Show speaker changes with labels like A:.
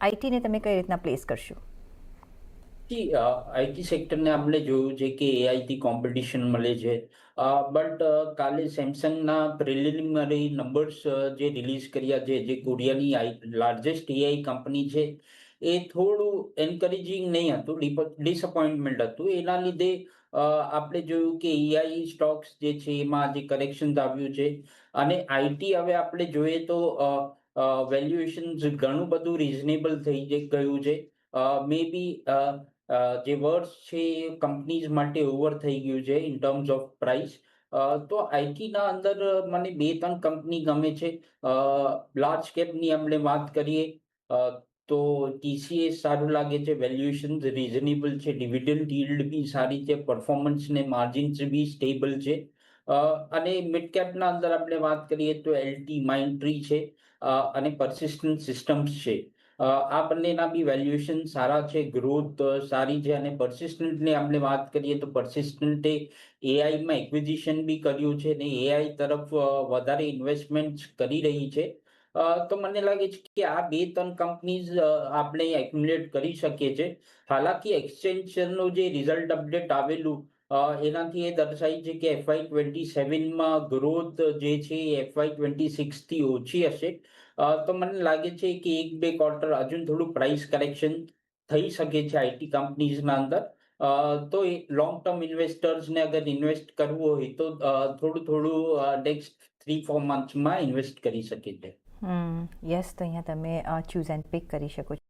A: આઈટીને તમે કઈ રીતના પ્લેસ કરશો?
B: આઈટી સેક્ટરને આપણે જોયું છે કે એઆઈથી કોમ્પિટિશન મળે છે. બટ કાલે સેમસંગના પ્રિલિમિનરી નંબર્સ જે રિલીઝ કર્યા છે, જે કોરિયાની લાર્જેસ્ટ એઆઈ કંપની છે, એ થોડું એન્કરેજિંગ નહીં હતું, ડિસઅપોઇન્ટમેન્ટ હતું. એના લીધે આપણે જોયું કે એઆઈ સ્ટોક્સ જે છે એમાં આજે કરેક્શન આવ્યું છે. અને આઈટી હવે આપણે જોઈએ તો વેલ્યુએશન ઘણું બધું રિઝનેબલ થઈ ગયું છે. મે બી જે વર્ષ છે એ કંપનીઝ માટે ઓવર થઈ ગયું છે ઇન ટર્મ્સ ઓફ પ્રાઇસ. તો આઈટીના અંદર મને બે ત્રણ કંપની ગમે છે. લાર્જ કેપની આપણે વાત કરીએ તો ટીસીએસ સારું લાગે છે, વેલ્યુએશન રિઝનેબલ છે, ડિવિડન્ડ યીલ્ડ બી સારી છે, પરફોર્મન્સ ને માર્જિન્સ બી સ્ટેબલ છે. અને મિડ કેપના અંદર આપણે વાત કરીએ તો એલટી માઇન્ડટ્રી છે અને પર્સિસ્ટન્ટ સિસ્ટમ્સ છે. આ બંનેના બી વેલ્યુએશન સારા છે, ગ્રોથ સારી છે. અને પર્સિસ્ટન્ટની આપણે વાત કરીએ તો પર્સિસ્ટન્ટે એઆઈમાં એક્વિઝિશન બી કર્યું છે અને એઆઈ તરફ વધારે ઇન્વેસ્ટમેન્ટ કરી રહી છે. તો મને લાગે છે કે આ બે ત્રણ કંપનીઝ આપણે એક્યુમ્યુલેટ કરી શકીએ છીએ. હાલાકી એક્સચેન્જનું જે રિઝલ્ટ અપડેટ આવેલું એનાથી એ દર્શાય છે કે FY27માં ગ્રોથ જે છે એ FY26 થી ઓછી હશે. તો મને લાગે છે કે એક બે ક્વાર્ટર હજુ થોડું પ્રાઇસ કરેક્શન થઈ શકે છે આઈટી કંપનીઝના અંદર. તો એ લોંગ ટર્મ ઇન્વેસ્ટર્સને અગર ઇન્વેસ્ટ કરવું હોય તો થોડું થોડું નેક્સ્ટ 3-4 મંથ્સમાં ઇન્વેસ્ટ કરી શકે છે.
A: યસ, તો અહીંયા તમે ચૂઝ એન્ડ પિક કરી શકો છો.